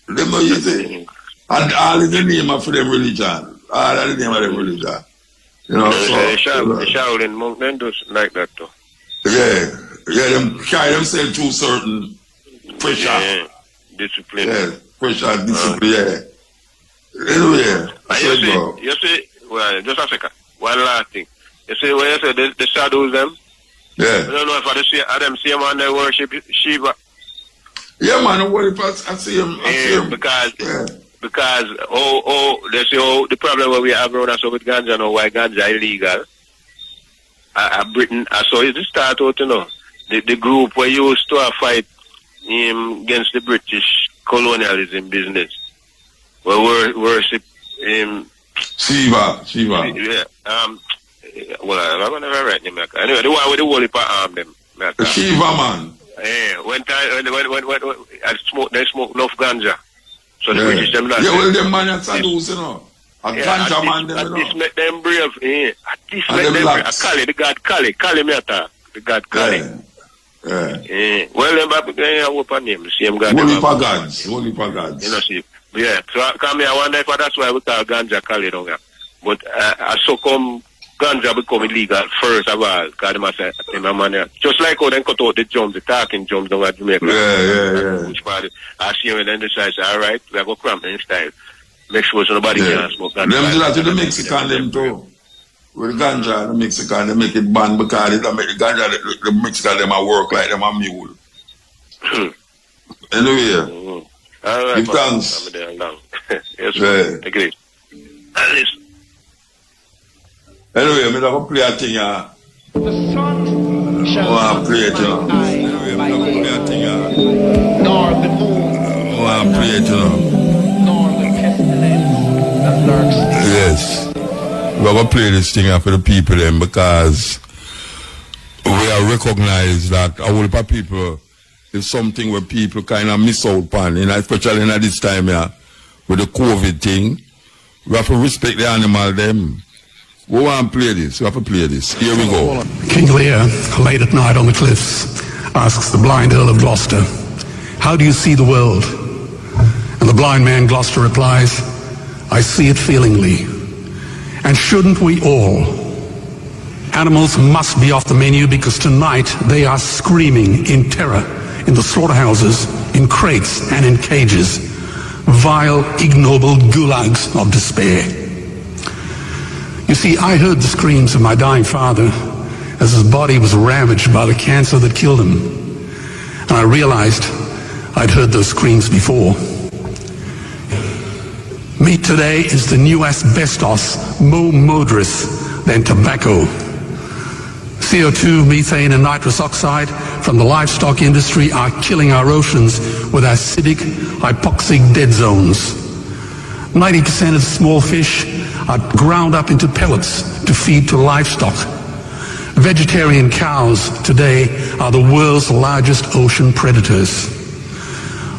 Them not easy. And all in the name of them religion. All in the name of them religion. You know, the Shaolin monk then does like that too. Yeah, them carry themselves through certain pressure. Discipline. Yeah, pressure, discipline, yeah. Anyway, you see, well, just a second. One last thing. You see, when you say the shadows them, yeah. I don't know if I them see him and they worship Shiva. Yeah, man, I worship, I see him. Because they say, the problem where we have around us with ganja now, why ganja illegal. Britain, so it's the start out, you know. The group where you used to fight against the British colonialism business. Well, worship Shiva. Yeah. Well, I'm gonna write him. Anyway, the one with the whole heap of arm them. The Shiva man. Yeah. When they smoke enough ganja. So the British them not. Yeah, well, them man are sadhus, you know. A ganja man, them, you know. This make them brave. This make them brave. Kali, the god Kali. Kali me atta. The god Kali. Yeah. Well, them have open name. The same god. Holy gods. You know, see. Yeah, so come here, I wonder if that's why we call ganja Kali down here. But so come ganja become illegal first of all, because they must say, just like how they cut out the drums, the talking drums down at Jamaica. Yeah. Which part, I see when they decide, all right, we are going to cramp in style. Make sure so nobody can smoke ganja. Them do that to the Mexican, them too. With ganja, the Mexican, they make it ban because they make the ganja, the Mexican, them a work like them a mule. Anyway. All right, give thanks. I'm there now. Yes, sir. Agree. Listen. Anyway, I'm going to play a thing. The sun shall play it, anyway, I'm going to play a thing. Nor the moon. Play it, Nor the pestilence that lurks. Yes. We're going to play this thing for the people then because we are recognized that a whole lot of people is something where people kind of miss out on, especially in this time here with the COVID thing. We have to respect the animal them. We want to play this. We have to play this. Here we go. King Lear, late at night on the cliffs, asks the blind Earl of Gloucester, "How do you see the world?" And the blind man Gloucester replies, "I see it feelingly. And shouldn't we all?" Animals must be off the menu because tonight they are screaming in terror in the slaughterhouses, in crates and in cages. Vile, ignoble gulags of despair. You see, I heard the screams of my dying father as his body was ravaged by the cancer that killed him. And I realized I'd heard those screams before. Meat today is the new asbestos, more murderous than tobacco. CO2, methane and nitrous oxide from the livestock industry are killing our oceans with acidic, hypoxic dead zones. 90% of small fish are ground up into pellets to feed to livestock. Vegetarian cows today are the world's largest ocean predators.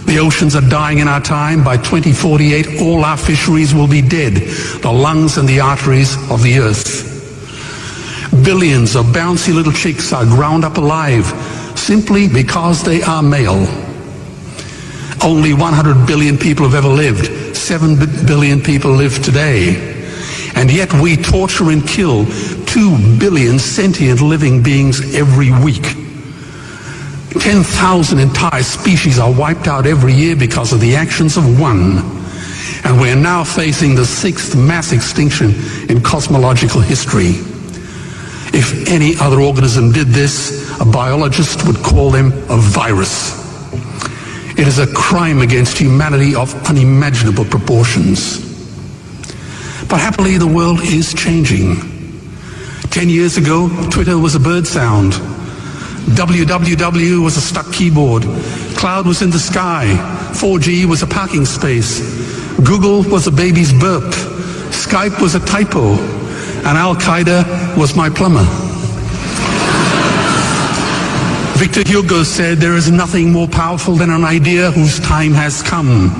The oceans are dying in our time. By 2048, all our fisheries will be dead, the lungs and the arteries of the earth. Billions of bouncy little chicks are ground up alive simply because they are male. Only 100 billion people have ever lived. 7 billion people live today. And yet we torture and kill 2 billion sentient living beings every week. 10,000 entire species are wiped out every year because of the actions of one. And we're now facing the 6th mass extinction in cosmological history. If any other organism did this, a biologist would call them a virus. It is a crime against humanity of unimaginable proportions. But happily, the world is changing. 10 years ago, Twitter was a bird sound. www was a stuck keyboard. Cloud was in the sky. 4G was a parking space. Google was a baby's burp. Skype was a typo. And Al-Qaeda was my plumber. Victor Hugo said, "There is nothing more powerful than an idea whose time has come."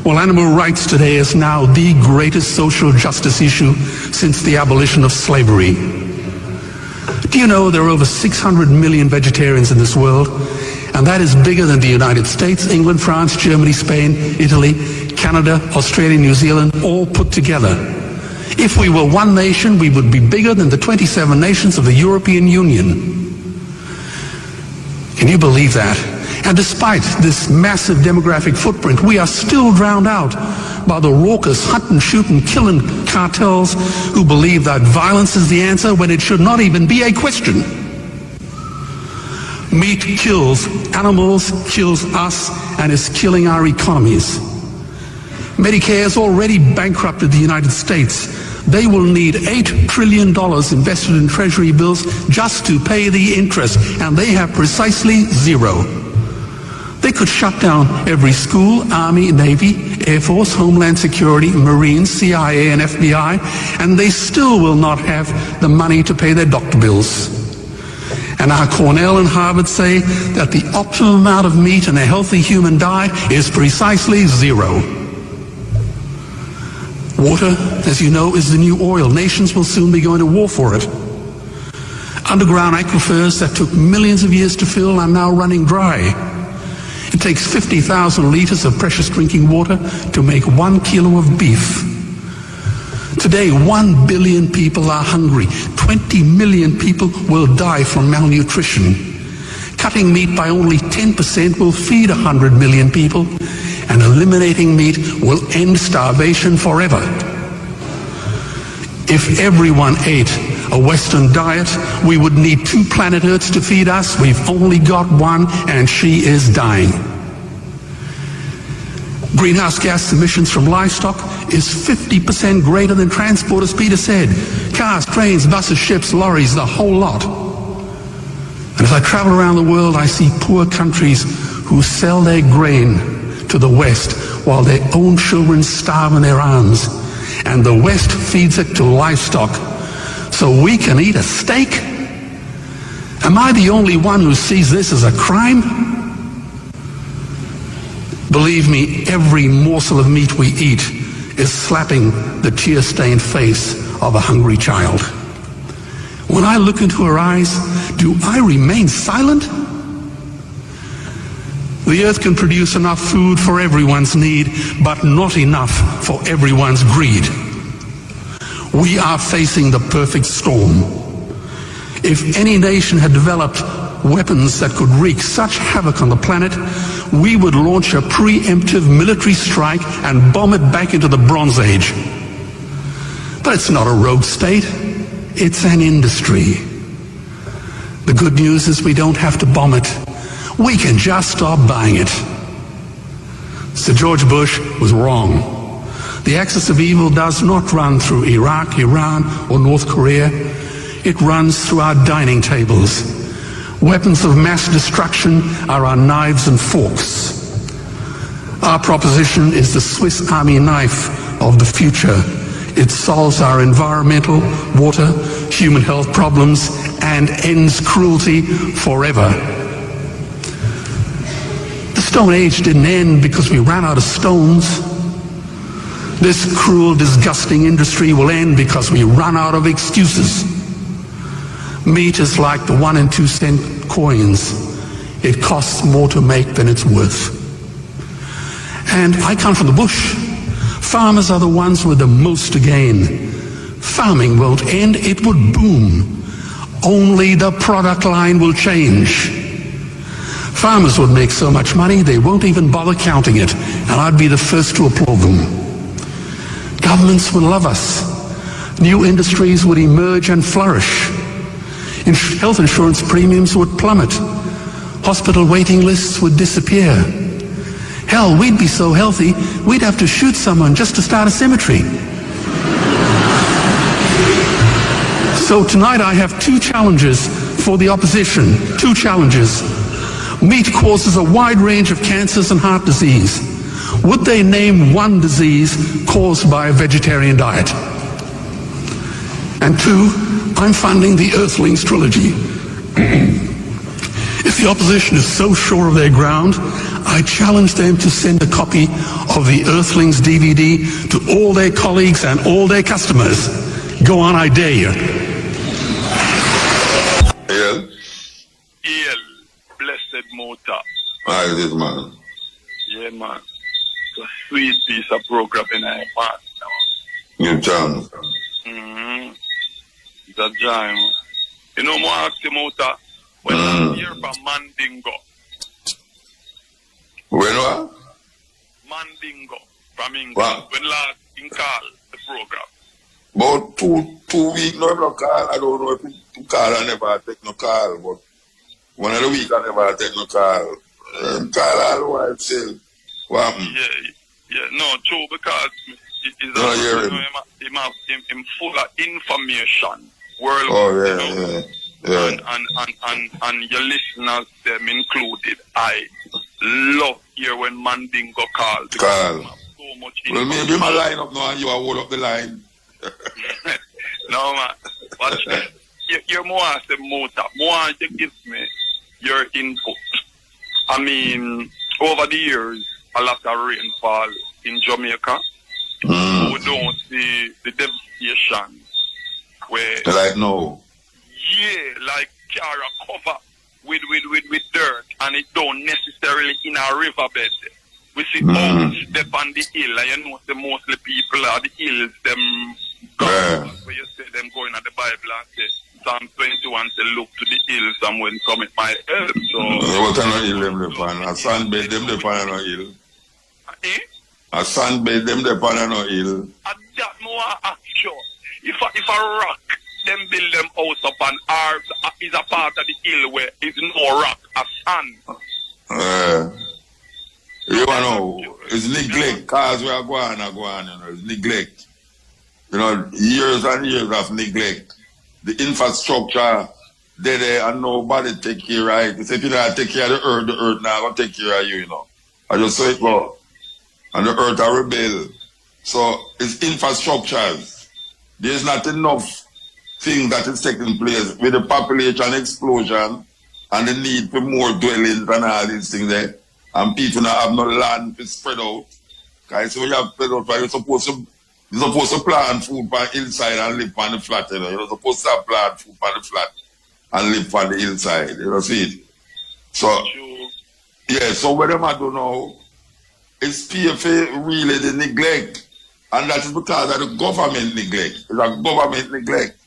Well, animal rights today is now the greatest social justice issue since the abolition of slavery. Do you know there are over 600 million vegetarians in this world? And that is bigger than the United States, England, France, Germany, Spain, Italy, Canada, Australia, New Zealand, all put together. If we were one nation, we would be bigger than the 27 nations of the European Union. Can you believe that? And despite this massive demographic footprint, we are still drowned out by the raucous hunting, shooting, killing cartels who believe that violence is the answer when it should not even be a question. Meat kills animals, kills us, and is killing our economies. Medicare has already bankrupted the United States. They will need $8 trillion invested in treasury bills just to pay the interest, and they have precisely zero. They could shut down every school, Army, Navy, Air Force, Homeland Security, Marines, CIA, and FBI, and they still will not have the money to pay their doctor bills. And our Cornell and Harvard say that the optimum amount of meat in a healthy human diet is precisely zero. Water, as you know, is the new oil. Nations will soon be going to war for it. Underground aquifers that took millions of years to fill are now running dry. It takes 50,000 liters of precious drinking water to make 1 kilo of beef. Today, 1 billion people are hungry. 20 million people will die from malnutrition. Cutting meat by only 10% will feed 100 million people, and eliminating meat will end starvation forever. If everyone ate a Western diet, we would need 2 planet Earths to feed us. We've only got one, and she is dying. Greenhouse gas emissions from livestock is 50% greater than transport, as Peter said. Cars, trains, buses, ships, lorries, the whole lot. And as I travel around the world, I see poor countries who sell their grain to the West while their own children starve in their arms. And the West feeds it to livestock so we can eat a steak? Am I the only one who sees this as a crime? Believe me, every morsel of meat we eat is slapping the tear-stained face of a hungry child. When I look into her eyes, do I remain silent? The earth can produce enough food for everyone's need, but not enough for everyone's greed. We are facing the perfect storm. If any nation had developed weapons that could wreak such havoc on the planet, we would launch a preemptive military strike and bomb it back into the Bronze Age. But it's not a rogue state, it's an industry. The good news is we don't have to bomb it. We can just stop buying it. Sir George Bush was wrong. The axis of evil does not run through Iraq, Iran, or North Korea. It runs through our dining tables. Weapons of mass destruction are our knives and forks. Our proposition is the Swiss Army knife of the future. It solves our environmental, water, human health problems and ends cruelty forever. The Stone Age didn't end because we ran out of stones. This cruel, disgusting industry will end because we run out of excuses. Meat is like the 1 and 2 cent coins. It costs more to make than it's worth. And I come from the bush. Farmers are the ones with the most to gain. Farming won't end, it would boom. Only the product line will change. Farmers would make so much money they won't even bother counting it, and I'd be the first to applaud them. Governments would love us. New industries would emerge and flourish. Health insurance premiums would plummet. Hospital waiting lists would disappear. Hell, we'd be so healthy, we'd have to shoot someone just to start a cemetery. So tonight I have 2 challenges for the opposition. 2 challenges. Meat causes a wide range of cancers and heart disease. Would they name one disease caused by a vegetarian diet? And 2, I'm funding the Earthlings trilogy. If the opposition is so sure of their ground, I challenge them to send a copy of the Earthlings DVD to all their colleagues and all their customers. Go on, I dare you. Blessed Mota. How is it, man? Yeah, man. It's a sweet piece of program in our part now. You John. It's a giant. You know, I ask you, Mota, when I hear from Mandingo. When what? Mandingo from England. What? When last in call the program. About two weeks, no call. I don't know if you call, I never take no call, but one of the week I never take no call. Call all the while still. What happened? Yeah, no, true, because him full of information. World, and your listeners, them included. I love here when Mandingo calls. Call. So much Well, maybe my line up now and you are hold up the line. No, man. Watch this. You're more as a motor. More you give me your input. I mean, over the years, a lot of rainfall in Jamaica. We don't see the devastation where... Like no. Yeah, like Cara cover with dirt, and it don't necessarily in a riverbed. We see homes step on the hill, and you know the mostly people are the hills, them where you say them going at the Bible and say Psalm 21 say look to the hills and when cometh my help. So what kind of hill them depend? A sunbed them depend on a hill. A sunbed them depend on a hill. And that more action. If a rock them build them house up and arbs is a part of the hill where is no rock, a sand. You know, it's neglect. Cause we are going, you know, it's neglect. You know, years and years of neglect. The infrastructure, they there and nobody take care of it. If you don't take care of the earth now going to take care of you, you know. I just say it go. And the earth are rebel. So it's infrastructures. There's not enough things that is taking place with the population explosion and the need for more dwellings and all these things there. and people not have no land to spread out. Because when you have spread out, you're supposed to plant food on the hillside and live on the flat, you know. You're supposed to have plant food on the flat and live on the hillside, you know, see it? So, yeah, so what them I do now is pay for really the neglect. And that is because of the government neglect. It's a government neglect.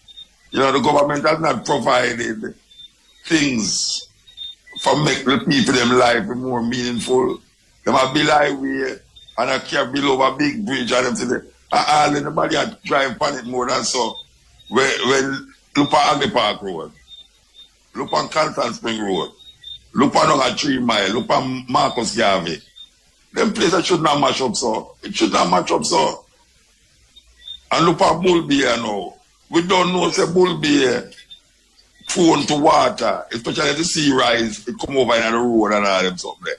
You know, the government has not provided things for make the people them life more meaningful. Them a build highway and a can build over a big bridge and them say all anybody are drive on it more than so. When look on Agri Park Road, look on Canton Spring Road, look on 3 Mile, look on Marcus Garvey. Them places should not match up so. It should not match up so. And look at Bull Bear now. We don't know say Bull Bear prone to water, especially the sea rise, it come over in the road and all them something there.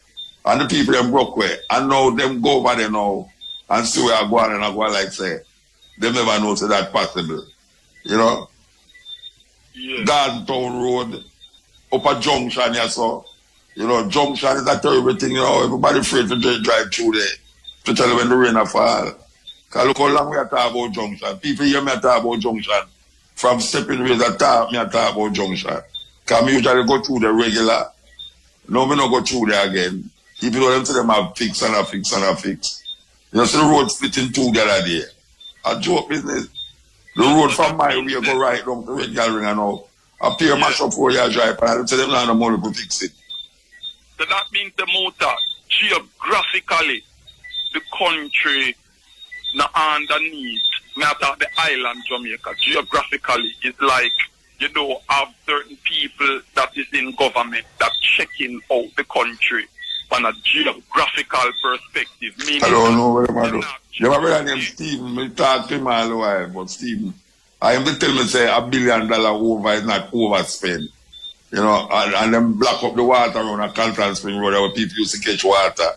And the people them broke way. And now them go over there now and see where I go and I go like say, they never know say that possible. You know? Yeah. Garden Town Road, up a junction here so. You know, junction is a terrible thing, you know, everybody afraid to drive through there. Especially when the rain fall. Because look how long we are talking about junction. People hear me talk about junction. From stepping ways I talk about junction. Because I usually go through the regular. No, me not go through there again. People know them say them have fix and a fix and a fix. You know, so the road split in two the other day. A joke business. The road from my way go right down to Red Gallery and all. I pay a mash up 4 years drive and I tell them not the money to fix it. So that means the motor, geographically, the country now underneath, me talk the island Jamaica, geographically, it's like, you know, have certain people that is in government that checking out the country from a geographical perspective. Meaning I don't know what I do. You have a brother named Stephen, me talk to him all the while, but Stephen, I am to tell me say $1 billion over is not overspent. You know, and them block up the water around a Canton Spring Road where people used to catch water.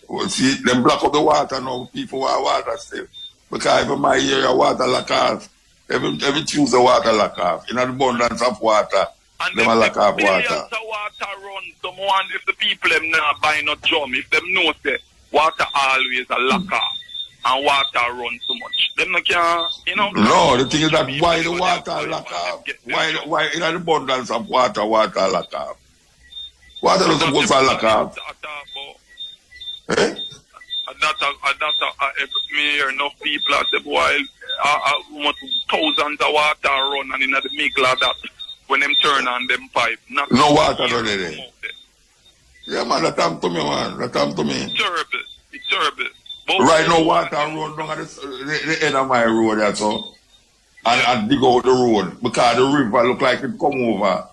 Well, see, them block up the water now, people want water still. Because even my area water lack off. Every Tuesday water lack off. In abundance of water, and them lack off water. Millions of water run. Someone, if the people them not buy no drum, if them know say water always a lack off and water run so much, them not can, you know. No, the thing is that why the water lack off? Why in abundance of water lack off? Water doesn't supposed to lack off. Eh? Me hear enough people at the boy, thousands of water run and in the middle of that, when them turn on them pipe. No water down there. Yeah, man, that time to me, man. That time to me. It's terrible. It's terrible. But right now, water run down at the end of my road, that's all. And dig out the road because the river look like it come over.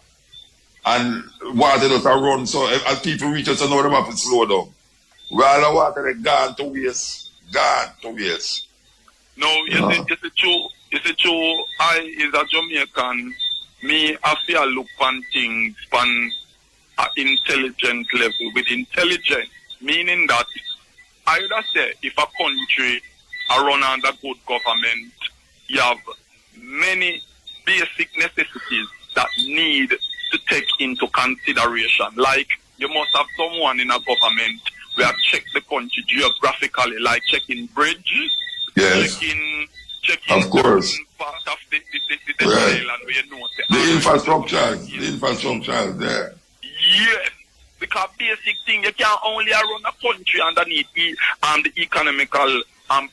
And water doesn't run, so as people reach us, know them have to slow down. Well, the water is gone to waste. Gone to waste. No, it's true. I is a Jamaican. Me, I feel look on things on an intelligent level. With intelligence, meaning that I would say if a country are run under good government, you have many basic necessities that need to take into consideration. Like you must have someone in a government we have checked the country geographically, like checking bridges, yes, checking of course, part of the island where you know the infrastructure there. Yes, because basic thing you can't only run a country underneath the economical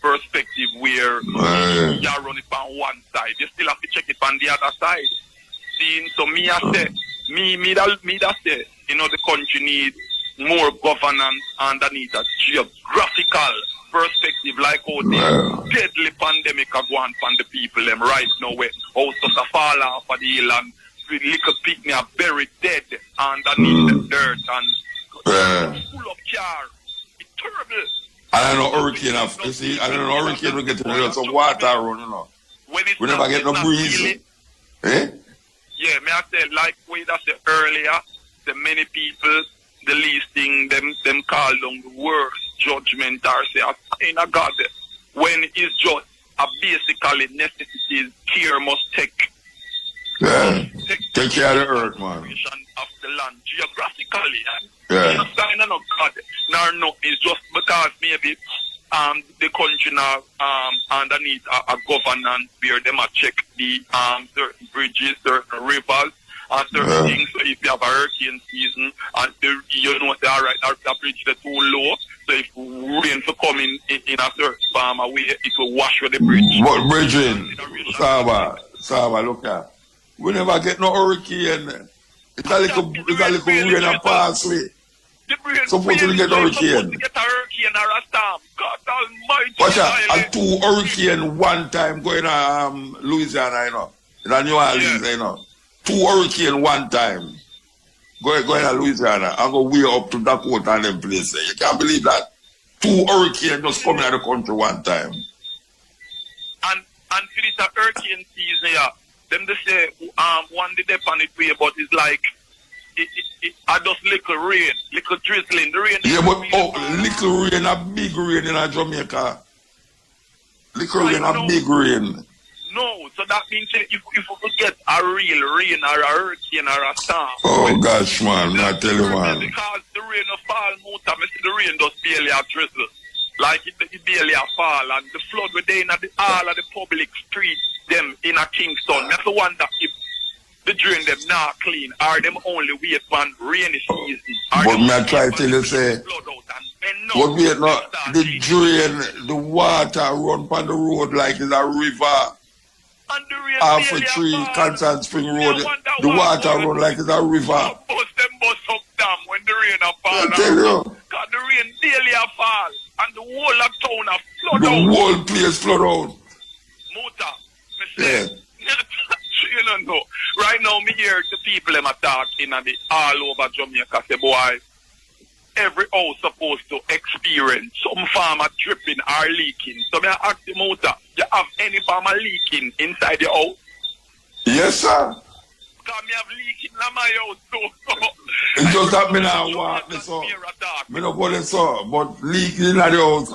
perspective where you run it on one side, you still have to check it on the other side. See, so me I say, me that say, you know, the country needs more governance underneath a geographical perspective, like how the deadly pandemic are going on the people them right now where houses are fall off of the hill and little picnic are buried dead underneath the dirt and full of car. It's terrible. I don't know hurricane you see, I don't know hurricane will get some water run, you know. We never get no breeze. Eh? Yeah, me I said like we said earlier, the many people the least thing them call them the worst judgment or say a sign of God when it's just a basically necessities care must take. Yeah. Take care of the earth, man. Of the land geographically. Yeah. Sign of God bad, nor nothing. It's just because maybe the country now underneath a governance where they might check the certain bridges, certain rivers, and certain things. So if you have a hurricane season and you know say alright, that bridge is too low, so if rain to come in a certain farm away, it will wash with the bridge. But brethren, Saba, look at. We never get no hurricane. It's a little rain and pass way. Suppose we get hurricane. Get a hurricane or a storm. God almighty. Watch out, a 2 hurricane one time going to Louisiana, you know. In New Orleans, you know. 2 hurricane one time. Going to Louisiana and go way up to Dakota and them places. You can't believe that. 2 hurricanes just coming out of the country one time. And for this hurricane season, yeah, them they say one day they on it way, but it's like it just little rain, little drizzling. The rain. Yeah, but little rain, a big rain in Jamaica. Little rain, a big rain. No, so that means if we get a real rain or a hurricane or a storm. Oh gosh, man, I tell you, man. Because the rain will fall, I see the rain just barely a drizzle. Like it barely a fall, and the flood within all of the public streets, them in a Kingston. That's the one that if the drain them not clean, are them only wait for rainy season. But me I try to tell you, say, but wait, no, the drain, the water run on the road like it's a river. Half a tree, Constant Spring Road, the water run like it's a river. Bust up dam when the rain a fall. I tell you. Because the rain daily a fall, and the whole of town a flood the out. The whole place flood out. Muta, me say, you don't know. Right now, me hear the people them talking all over Jamaica say, boy, every house supposed to experience some farmer dripping or leaking. So me ask the Muta, you have any farmer leaking inside your house? Yes, sir. Because me have leaking in my house too. It's just that me not want this up. Me not put this up, but leaking in the house.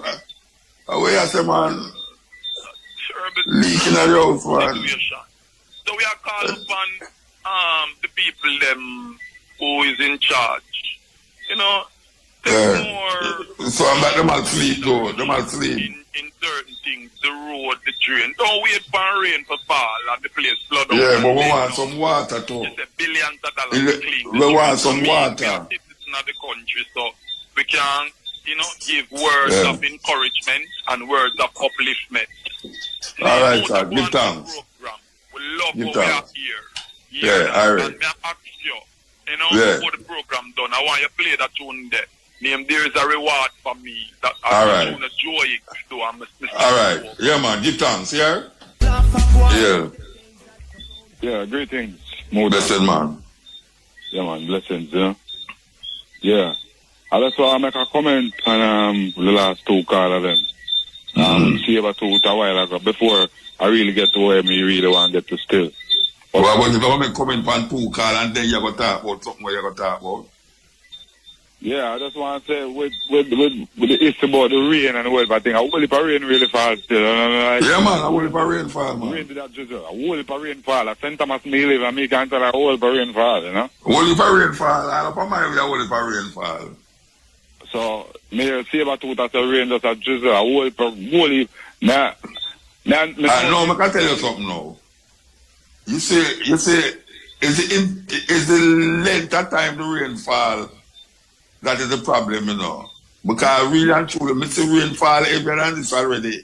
Where you say, man? Leaking in the house, man. So we are calling upon the people them who is in charge. You know, more. So I'm like them all sleep though. Them all sleep. In certain things, the road, the drain. Don't wait for rain to fall and the place flood out. Yeah, but we want some water too. It's $billions to clean. We want some water. It's not the country, so we can, give words of encouragement and words of upliftment. All right, sir. Give thanks. We love what we are here. Yeah, all right. And I ask you, before the program done, I want you to play that tune there. Name, there is a reward for me that I want to enjoy it too. All right. Yeah, man. Give thanks, yeah? Yeah. Yeah, greetings. Blessed, man. Yeah, man. Blessings, yeah. Yeah. And that's why I make a comment on the last 2 call of them. See about 2 a while ago, before I really get to where me really want to get to still. But well, if I make comment on 2 call and then you go talk about something where you go talk about. Yeah, I just want to say with the issue about the rain and the weather, I think a whole heap of rain really fall still. Yeah, man, a whole heap of rain fall, man. Rain did that just a whole heap of rain fall. At St. Thomas me live and me can tell a whole heap of rain fall, you know? A whole heap of rain fall, and up on my way a whole heap of rain fall. So, me see about 2 that the rain just a drizzle, a whole heap, no, I can tell you something now. You say, is the length of time the rain fall that is the problem, you know. Because really and truly, I see rain fall heavier than this already.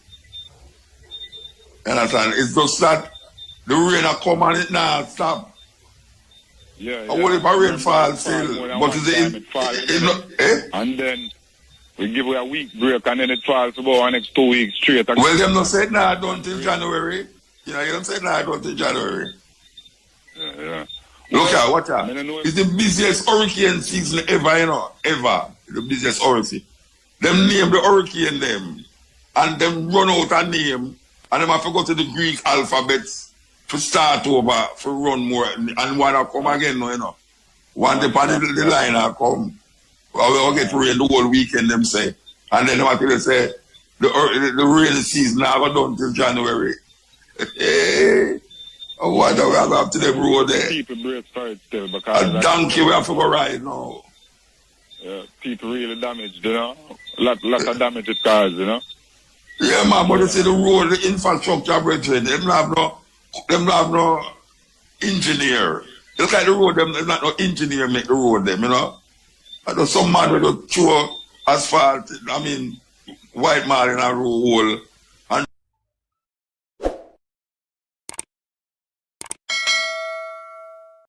You understand? It's just that the rain will come and it now stop. Yeah. I won't if a rain fall still. But it's not, And then we give a week break and then it falls about the next 2 weeks straight. Well, them not say nah done till January. You don't say nah done till January. Yeah. Look at watch out. It's the busiest hurricane season ever, you know. Ever. The busiest hurricane. Them name the hurricane them. And them run out a name. And them have to go to the Greek alphabets to start over, to run more. And one will come again, you know. One depend on the line will come. We'll get rain the whole weekend, them say. And then they say the rainy season never done till January. What do we have up to the road there? People break for it still because a donkey we have to go ride now. people really damaged, you know. Lot of damage it caused, you know. Yeah, man, but you see the road, the infrastructure, brethren, them have no engineer. Look at the road, them not no engineer make the road, them, you know. And there's some man will throw asphalt, I mean, white man in a hole,